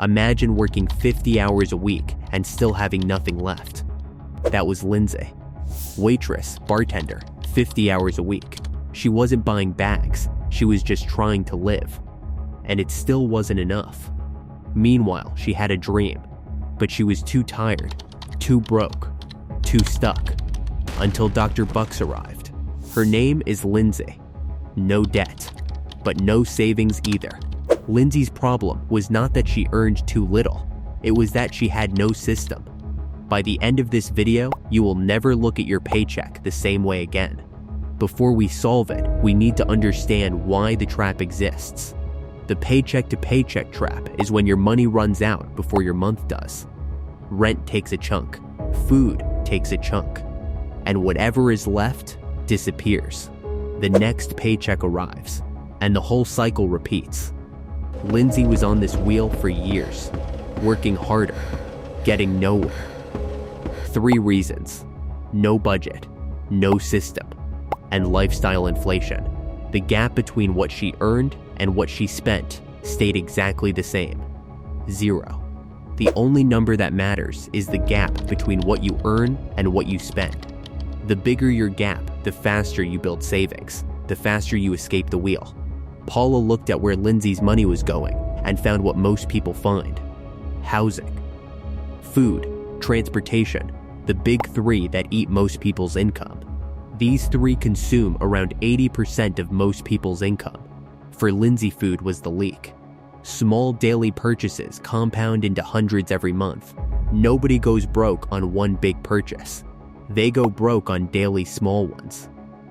Imagine working 50 hours a week and still having nothing left. That was Lindsey. Waitress, bartender, 50 hours a week. She wasn't buying bags, she was just trying to live. And it still wasn't enough. Meanwhile, she had a dream, but she was too tired, too broke, too stuck, until Dr. Bucks arrived. Her name is Lindsey. No debt, but no savings either. Lindsey's problem was not that she earned too little, it was that she had no system. By the end of this video, you will never look at your paycheck the same way again. Before we solve it, we need to understand why the trap exists. The paycheck to paycheck trap is when your money runs out before your month does. Rent takes a chunk, food takes a chunk, and whatever is left disappears. The next paycheck arrives, and the whole cycle repeats. Lindsey was on this wheel for years, working harder, getting nowhere. 3 reasons: no budget, no system, and lifestyle inflation. The gap between what she earned and what she spent stayed exactly the same: 0. The only number that matters is the gap between what you earn and what you spend. The bigger your gap, the faster you build savings, the faster you escape the wheel. Paula looked at where Lindsey's money was going and found what most people find: housing, food, transportation, the big 3 that eat most people's income. These 3 consume around 80% of most people's income. For Lindsey, food was the leak. Small daily purchases compound into hundreds every month. Nobody goes broke on one big purchase. They go broke on daily small ones.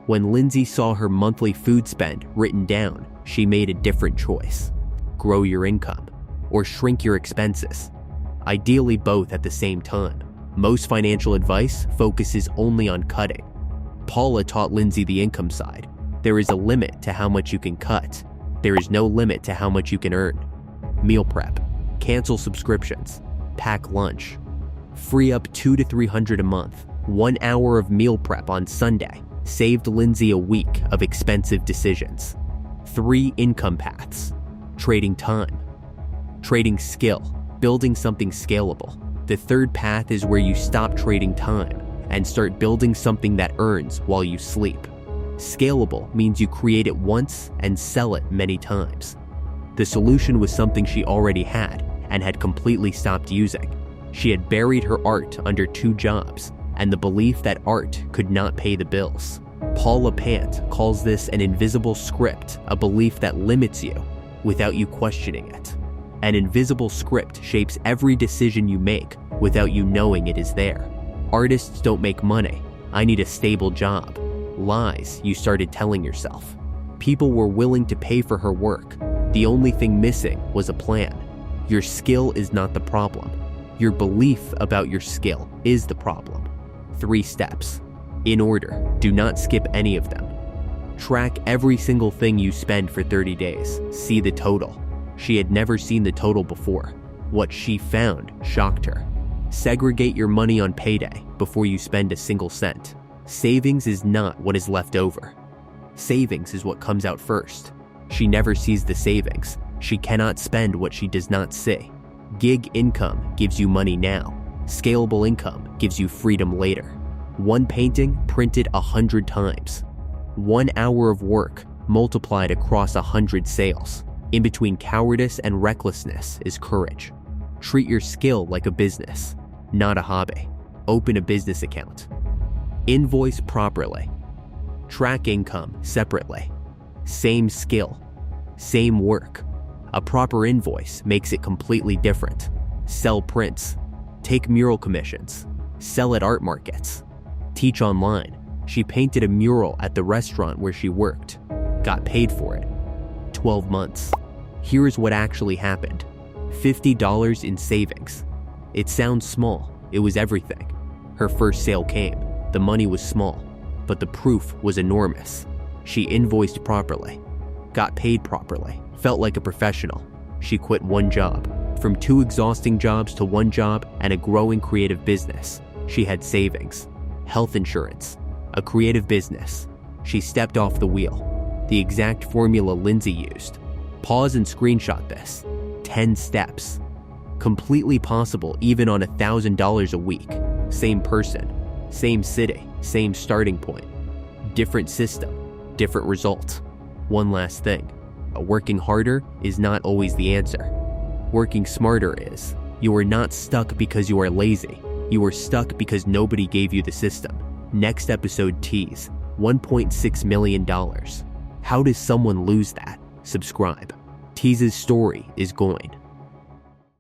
When Lindsey saw her monthly food spend written down, she made a different choice: grow your income or shrink your expenses. Ideally both at the same time. Most financial advice focuses only on cutting. Paula taught Lindsey the income side. There is a limit to how much you can cut. There is no limit to how much you can earn. Meal prep, cancel subscriptions, pack lunch. Free up $200 to $300 a month. 1 hour of meal prep on Sunday saved Lindsey a week of expensive decisions. 3 income paths: trading time, trading skill, building something scalable. The 3rd path is where you stop trading time and start building something that earns while you sleep. Scalable means you create it once and sell it many times. The solution was something she already had and had completely stopped using. She had buried her art under 2 jobs and the belief that art could not pay the bills. Paula Pant calls this an invisible script, a belief that limits you without you questioning it. An invisible script shapes every decision you make without you knowing it is there. Artists don't make money. I need a stable job. Lies you started telling yourself. People were willing to pay for her work. The only thing missing was a plan. Your skill is not the problem. Your belief about your skill is the problem. 3 steps. In order, do not skip any of them. Track every single thing you spend for 30 days. See the total. She had never seen the total before. What she found shocked her. Segregate your money on payday before you spend a single cent. Savings is not what is left over. Savings is what comes out first. She never sees the savings. She cannot spend what she does not see. Gig income gives you money now. Scalable income gives you freedom later. 1 painting printed 100 times. 1 hour of work multiplied across 100 sales. In between cowardice and recklessness is courage. Treat your skill like a business, not a hobby. Open a business account. Invoice properly. Track income separately. Same skill, same work. A proper invoice makes it completely different. Sell prints. Take mural commissions. Sell at art markets. Teach online. She painted a mural at the restaurant where she worked. Got paid for it. 12 months. Here's what actually happened. $50 in savings. It sounds small. It was everything. Her first sale came. The money was small, but the proof was enormous. She invoiced properly, got paid properly, felt like a professional. She quit 1 job. From 2 exhausting jobs to 1 job and a growing creative business. She had savings, health insurance, a creative business. She stepped off the wheel. The exact formula Lindsey used. Pause and screenshot this. 10 steps. Completely possible even on $1,000 a week. Same person, same city, same starting point. Different system, different results. One last thing, working harder is not always the answer. Working smarter is. You are not stuck because you are lazy. You are stuck because nobody gave you the system. Next episode tease, $1.6 million. How does someone lose that? Subscribe. Tease's story is going.